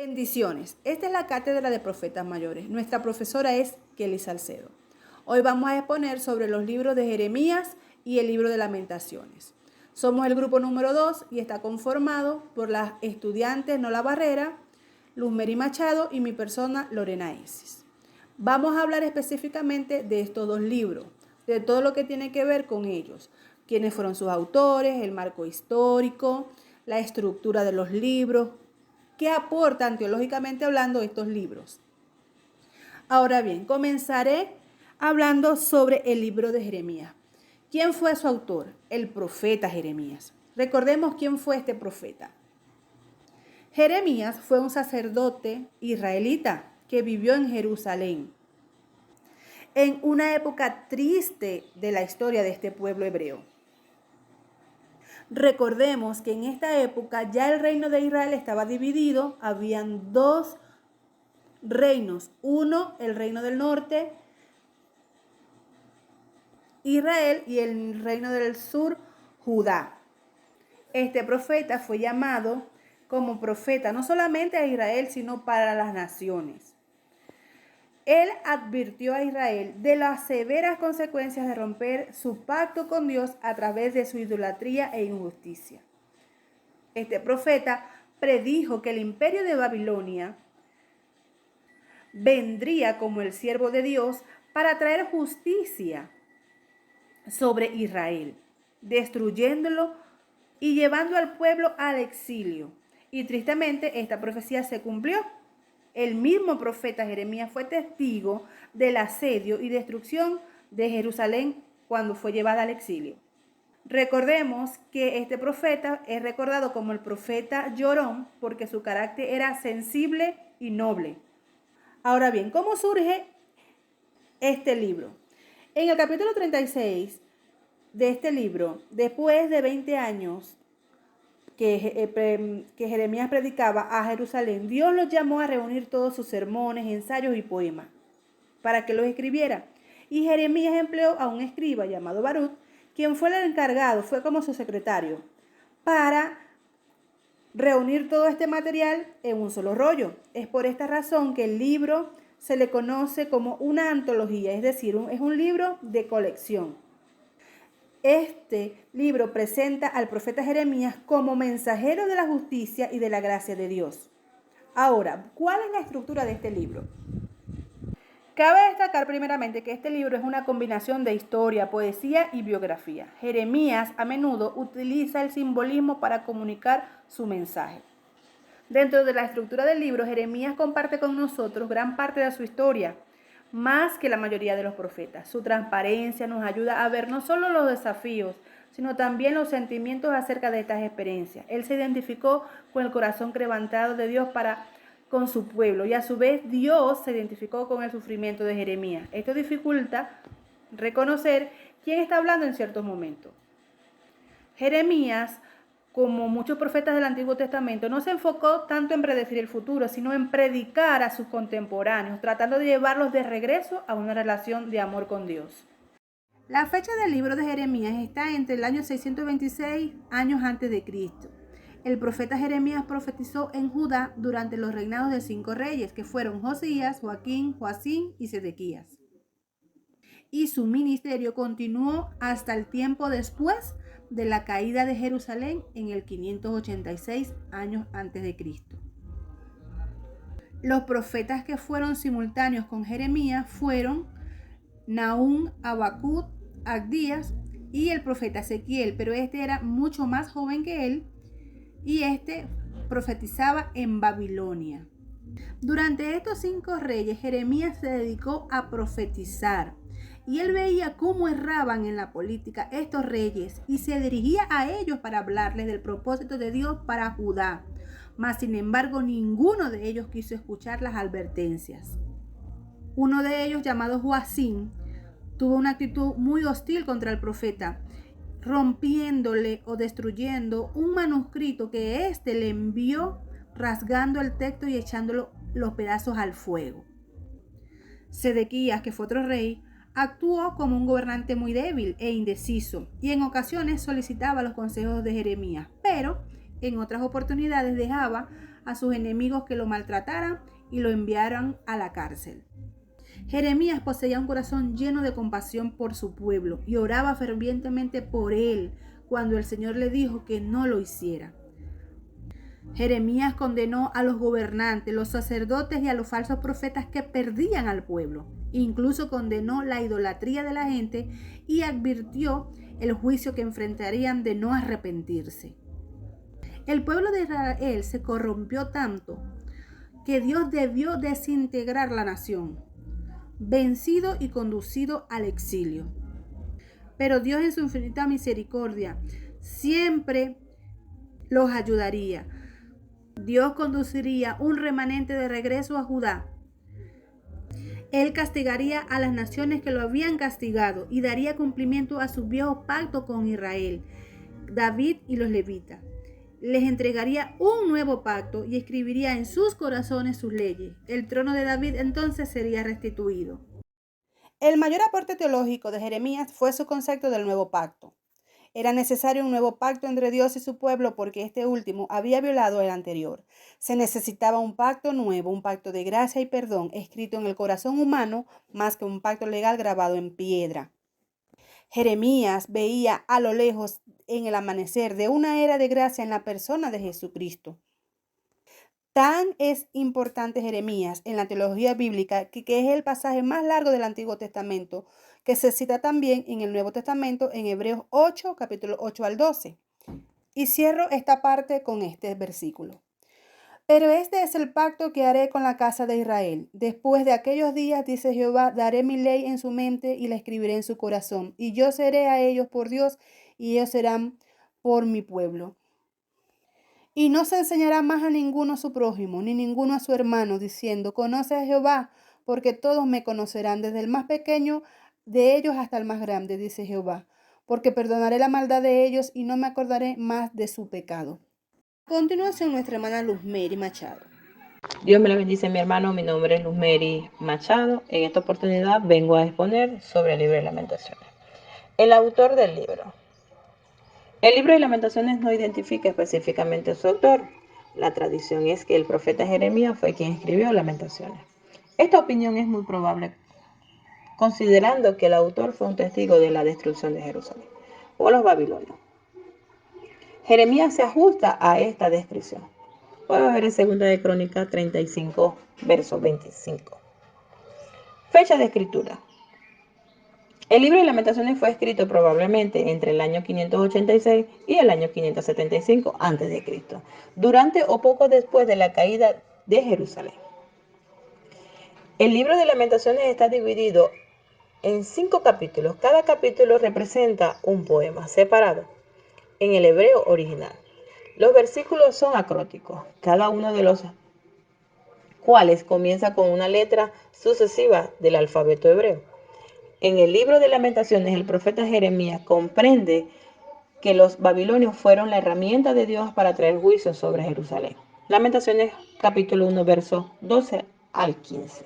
Bendiciones. Esta es la cátedra de profetas mayores. Nuestra profesora es Kelly Salcedo. Hoy vamos a exponer sobre los libros de Jeremías y el libro de Lamentaciones. Somos el grupo número 2 y está conformado por las estudiantes Nola Barrera, Luzmeri Machado y mi persona Lorena Isis. Vamos a hablar específicamente de estos dos libros, de todo lo que tiene que ver con ellos, quiénes fueron sus autores, el marco histórico, la estructura de los libros, qué aportan teológicamente hablando estos libros. Ahora bien, comenzaré hablando sobre el libro de Jeremías. ¿Quién fue su autor? El profeta Jeremías. Recordemos quién fue este profeta. Jeremías fue un sacerdote israelita que vivió en Jerusalén, en una época triste de la historia de este pueblo hebreo. Recordemos que en esta época ya el reino de Israel estaba dividido, habían dos reinos, uno el reino del norte, Israel, y el reino del sur, Judá. Este profeta fue llamado como profeta no solamente a Israel, sino para las naciones. Él advirtió a Israel de las severas consecuencias de romper su pacto con Dios a través de su idolatría e injusticia. Este profeta predijo que el imperio de Babilonia vendría como el siervo de Dios para traer justicia sobre Israel, destruyéndolo y llevando al pueblo al exilio. Y tristemente esta profecía se cumplió. El mismo profeta Jeremías fue testigo del asedio y destrucción de Jerusalén cuando fue llevada al exilio. Recordemos que este profeta es recordado como el profeta llorón porque su carácter era sensible y noble. Ahora bien, ¿cómo surge este libro? En el capítulo 36 de este libro, después de 20 años que Jeremías predicaba a Jerusalén, Dios los llamó a reunir todos sus sermones, ensayos y poemas para que los escribiera. Y Jeremías empleó a un escriba llamado Baruch, quien fue el encargado, fue como su secretario, para reunir todo este material en un solo rollo. Es por esta razón que el libro se le conoce como una antología, es decir, es un libro de colección. Este libro presenta al profeta Jeremías como mensajero de la justicia y de la gracia de Dios. Ahora, ¿cuál es la estructura de este libro? Cabe destacar primeramente que este libro es una combinación de historia, poesía y biografía. Jeremías a menudo utiliza el simbolismo para comunicar su mensaje. Dentro de la estructura del libro, Jeremías comparte con nosotros gran parte de su historia, más que la mayoría de los profetas. Su transparencia nos ayuda a ver no solo los desafíos, sino también los sentimientos acerca de estas experiencias. Él se identificó con el corazón quebrantado de Dios con su pueblo, y a su vez Dios se identificó con el sufrimiento de Jeremías. Esto dificulta reconocer quién está hablando en ciertos momentos. Jeremías, como muchos profetas del Antiguo Testamento, no se enfocó tanto en predecir el futuro, sino en predicar a sus contemporáneos, tratando de llevarlos de regreso a una relación de amor con Dios. La fecha del libro de Jeremías está entre el año 626 años antes de Cristo. El profeta Jeremías profetizó en Judá durante los reinados de 5 reyes, que fueron Josías, Joaquín, Joacim y Sedequías. Y su ministerio continuó hasta el tiempo después de la caída de Jerusalén en el 586 años antes de Cristo. Los profetas que fueron simultáneos con Jeremías fueron Nahum, Habacuc, Abdías y el profeta Ezequiel, pero este era mucho más joven que él y este profetizaba en Babilonia. Durante estos 5 reyes, Jeremías se dedicó a profetizar. Y él veía cómo erraban en la política estos reyes y se dirigía a ellos para hablarles del propósito de Dios para Judá. Mas, sin embargo, ninguno de ellos quiso escuchar las advertencias. Uno de ellos, llamado Joacim, tuvo una actitud muy hostil contra el profeta, rompiéndole o destruyendo un manuscrito que éste le envió, rasgando el texto y echando los pedazos al fuego. Sedequías, que fue otro rey, actuó como un gobernante muy débil e indeciso y en ocasiones solicitaba los consejos de Jeremías, pero en otras oportunidades dejaba a sus enemigos que lo maltrataran y lo enviaran a la cárcel. Jeremías poseía un corazón lleno de compasión por su pueblo y oraba fervientemente por él cuando el Señor le dijo que no lo hiciera. Jeremías condenó a los gobernantes, los sacerdotes y a los falsos profetas que perdían al pueblo. Incluso condenó la idolatría de la gente y advirtió el juicio que enfrentarían de no arrepentirse. El pueblo de Israel se corrompió tanto que Dios debió desintegrar la nación, vencido y conducido al exilio. Pero Dios en su infinita misericordia siempre los ayudaría. Dios conduciría un remanente de regreso a Judá. Él castigaría a las naciones que lo habían castigado y daría cumplimiento a su viejo pacto con Israel, David y los levitas. Les entregaría un nuevo pacto y escribiría en sus corazones sus leyes. El trono de David entonces sería restituido. El mayor aporte teológico de Jeremías fue su concepto del nuevo pacto. Era necesario un nuevo pacto entre Dios y su pueblo porque este último había violado el anterior. Se necesitaba un pacto nuevo, un pacto de gracia y perdón escrito en el corazón humano más que un pacto legal grabado en piedra. Jeremías veía a lo lejos en el amanecer de una era de gracia en la persona de Jesucristo. Tan es importante Jeremías en la teología bíblica que es el pasaje más largo del Antiguo Testamento, que se cita también en el Nuevo Testamento en Hebreos 8, capítulo 8 al 12. Y cierro esta parte con este versículo. Pero este es el pacto que haré con la casa de Israel. Después de aquellos días, dice Jehová, daré mi ley en su mente y la escribiré en su corazón. Y yo seré a ellos por Dios y ellos serán por mi pueblo. Y no se enseñará más a ninguno a su prójimo, ni ninguno a su hermano, diciendo, conoce a Jehová, porque todos me conocerán, desde el más pequeño de ellos hasta el más grande, dice Jehová, porque perdonaré la maldad de ellos y no me acordaré más de su pecado. A continuación, nuestra hermana Luzmeri Machado. Dios me la bendice, mi hermano. Mi nombre es Luzmeri Machado. En esta oportunidad vengo a exponer sobre el libro de Lamentaciones. El autor del libro. El libro de Lamentaciones no identifica específicamente a su autor. La tradición es que el profeta Jeremías fue quien escribió Lamentaciones. Esta opinión es muy probable, considerando que el autor fue un testigo de la destrucción de Jerusalén por los babilonios. Jeremías se ajusta a esta descripción. Puede ver en 2 de Crónicas 35, verso 25. Fecha de escritura. El libro de Lamentaciones fue escrito probablemente entre el año 586 y el año 575 a.C., durante o poco después de la caída de Jerusalén. El libro de Lamentaciones está dividido en 5 capítulos. Cada capítulo representa un poema separado en el hebreo original. Los versículos son acróticos, cada uno de los cuales comienza con una letra sucesiva del alfabeto hebreo. En el libro de Lamentaciones, el profeta Jeremías comprende que los babilonios fueron la herramienta de Dios para traer juicio sobre Jerusalén. Lamentaciones capítulo 1, versos 12 al 15.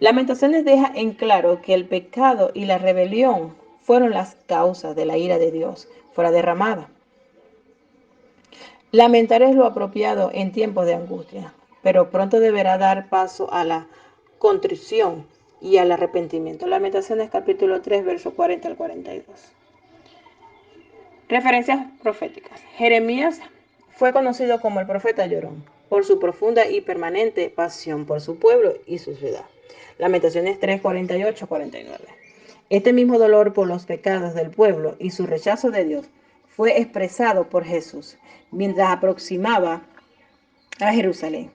Lamentaciones deja en claro que el pecado y la rebelión fueron las causas de la ira de Dios fuera derramada. Lamentar es lo apropiado en tiempos de angustia, pero pronto deberá dar paso a la contrición y al arrepentimiento. Lamentaciones capítulo 3, versos 40 al 42. Referencias proféticas. Jeremías fue conocido como el profeta llorón por su profunda y permanente pasión por su pueblo y su ciudad. Lamentaciones 3, 48, 49. Este mismo dolor por los pecados del pueblo y su rechazo de Dios fue expresado por Jesús mientras aproximaba a Jerusalén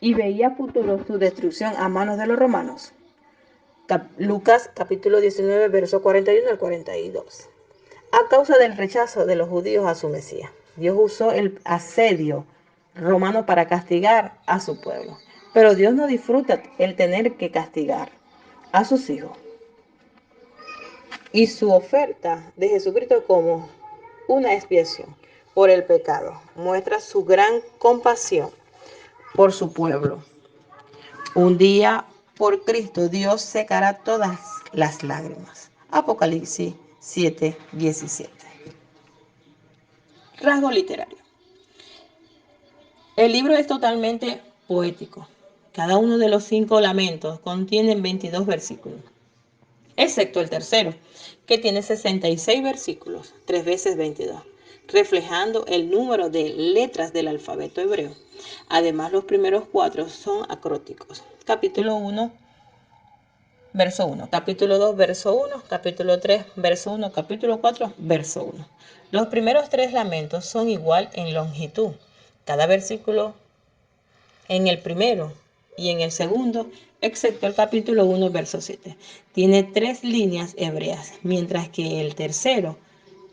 y veía futuro su destrucción a manos de los romanos. Lucas capítulo 19, versos 41 al 42. A causa del rechazo de los judíos a su Mesías, Dios usó el asedio romano para castigar a su pueblo. Pero Dios no disfruta el tener que castigar a sus hijos. Y su oferta de Jesucristo como una expiación por el pecado muestra su gran compasión por su pueblo. Un día por Cristo Dios secará todas las lágrimas. Apocalipsis 7, 17. Rasgo literario. El libro es totalmente poético. Cada uno de los 5 lamentos contiene 22 versículos, excepto el tercero, que tiene 66 versículos, 3 veces 22, reflejando el número de letras del alfabeto hebreo. Además, los primeros 4 son acrósticos. Capítulo 1, verso 1, capítulo 2, verso 1, capítulo 3, verso 1, capítulo 4, verso 1. Los primeros 3 lamentos son igual en longitud. Cada versículo en el primero y en el segundo, excepto el capítulo 1, verso 7. Tiene 3 líneas hebreas, mientras que el tercero,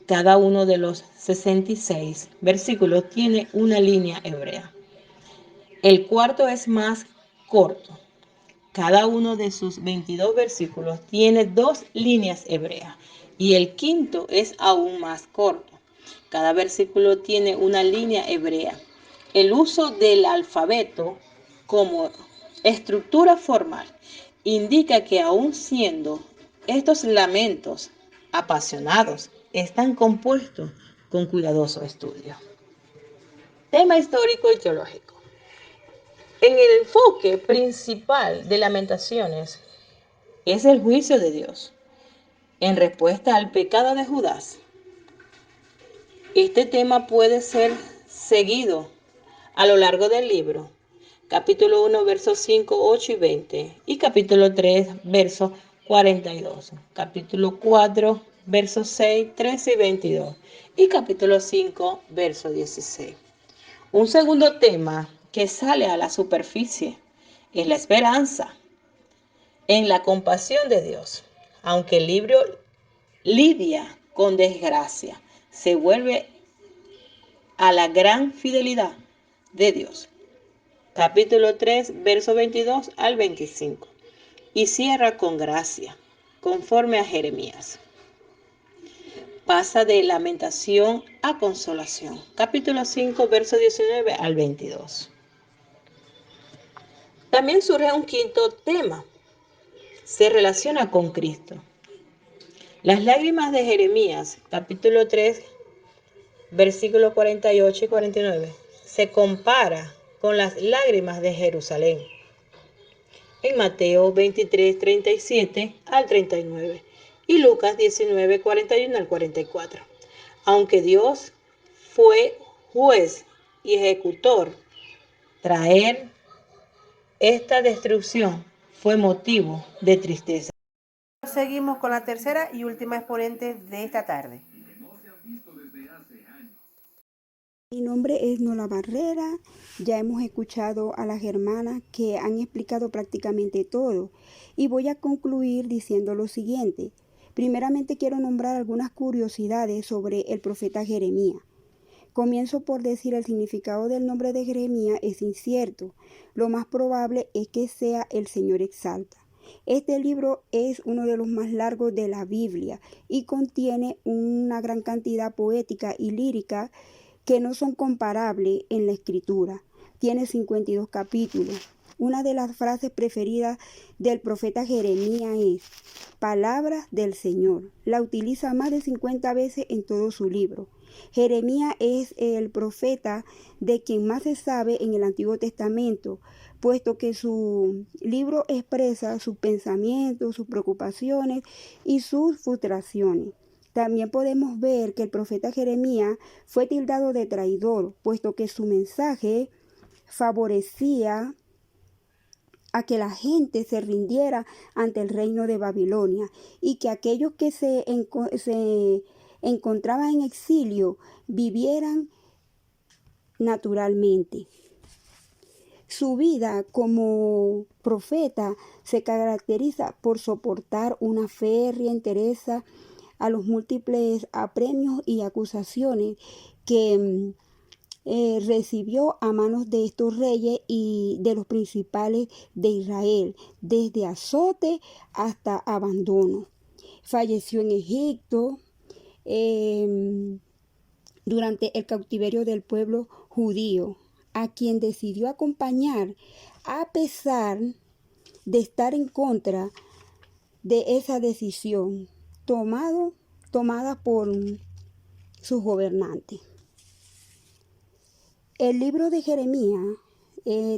cada uno de los 66 versículos, tiene una línea hebrea. El cuarto es más corto. Cada uno de sus 22 versículos tiene 2 líneas hebreas y el quinto es aún más corto. Cada versículo tiene una línea hebrea. El uso del alfabeto como estructura formal indica que aun siendo estos lamentos apasionados, están compuestos con cuidadoso estudio. Tema histórico y teológico. En el enfoque principal de Lamentaciones es el juicio de Dios en respuesta al pecado de Judas. Este tema puede ser seguido a lo largo del libro. Capítulo 1, versos 5, 8 y 20. Y capítulo 3, versos 42. Capítulo 4, versos 6, 13 y 22. Y capítulo 5, verso 16. Un segundo tema que sale a la superficie es la esperanza en la compasión de Dios. Aunque el libro lidia con desgracia, se vuelve a la gran fidelidad de Dios. Capítulo 3, verso 22 al 25. Y cierra con gracia, conforme a Jeremías. Pasa de lamentación a consolación. Capítulo 5, verso 19 al 22. También surge un quinto tema. Se relaciona con Cristo. Las lágrimas de Jeremías, capítulo 3, versículos 48 y 49, se compara con las lágrimas de Jerusalén. En Mateo 23, 37 al 39 y Lucas 19, 41 al 44. Aunque Dios fue juez y ejecutor, traer esta destrucción fue motivo de tristeza. Seguimos con la tercera y última exponente de esta tarde. Mi nombre es Nola Barrera. Ya hemos escuchado a las hermanas que han explicado prácticamente todo y voy a concluir diciendo lo siguiente. Primeramente quiero nombrar algunas curiosidades sobre el profeta Jeremías. Comienzo por decir el significado del nombre de Jeremías es incierto. Lo más probable es que sea el Señor exalta. Este libro es uno de los más largos de la Biblia y contiene una gran cantidad poética y lírica que no son comparables en la escritura. Tiene 52 capítulos. Una de las frases preferidas del profeta Jeremías es palabras del Señor. La utiliza más de 50 veces en todo su libro. Jeremías es el profeta de quien más se sabe en el Antiguo Testamento, puesto que su libro expresa sus pensamientos, sus preocupaciones y sus frustraciones. También podemos ver que el profeta Jeremías fue tildado de traidor, puesto que su mensaje favorecía a que la gente se rindiera ante el reino de Babilonia y que aquellos que se encontraban en exilio vivieran naturalmente. Su vida como profeta se caracteriza por soportar una férrea entereza a los múltiples apremios y acusaciones que recibió a manos de estos reyes y de los principales de Israel, desde azote hasta abandono. Falleció en Egipto durante el cautiverio del pueblo judío, a quien decidió acompañar a pesar de estar en contra de esa decisión tomada por sus gobernantes. El libro de Jeremías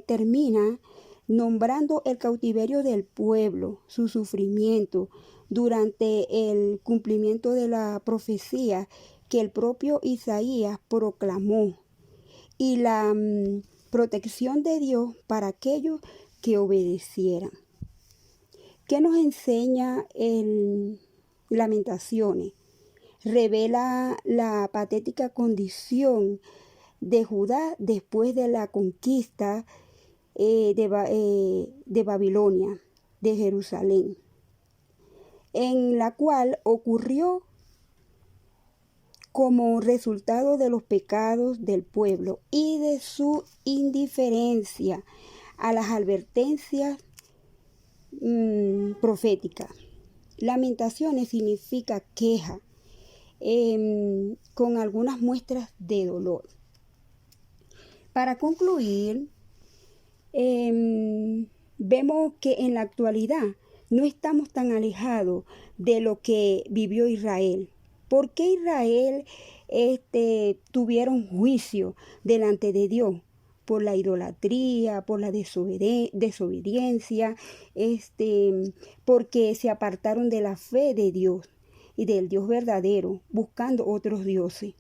termina nombrando el cautiverio del pueblo, su sufrimiento durante el cumplimiento de la profecía que el propio Isaías proclamó y la protección de Dios para aquellos que obedecieran. ¿Qué nos enseña el Lamentaciones? Revela la patética condición de Judá después de la conquista de Babilonia, de Jerusalén, en la cual ocurrió como resultado de los pecados del pueblo y de su indiferencia a las advertencias proféticas. Lamentaciones significa queja, con algunas muestras de dolor. Para concluir, vemos que en la actualidad no estamos tan alejados de lo que vivió Israel. ¿Por qué Israel tuvieron juicio delante de Dios? Por la idolatría, por la desobediencia, porque se apartaron de la fe de Dios y del Dios verdadero, buscando otros dioses.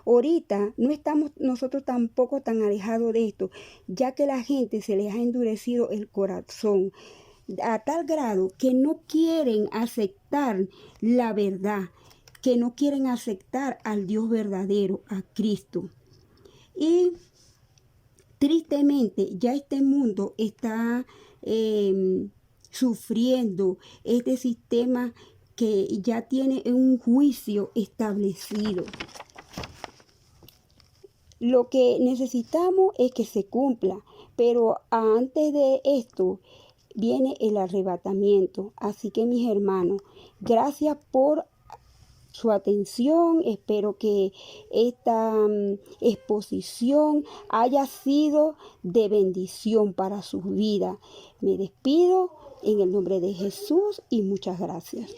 Ahorita no estamos nosotros tampoco tan alejados de esto, ya que la gente se les ha endurecido el corazón a tal grado que no quieren aceptar la verdad, que no quieren aceptar al Dios verdadero, a Cristo. Y tristemente ya este mundo está sufriendo este sistema que ya tiene un juicio establecido. Lo que necesitamos es que se cumpla, pero antes de esto viene el arrebatamiento. Así que mis hermanos, gracias por su atención. Espero que esta exposición haya sido de bendición para sus vidas. Me despido en el nombre de Jesús y muchas gracias.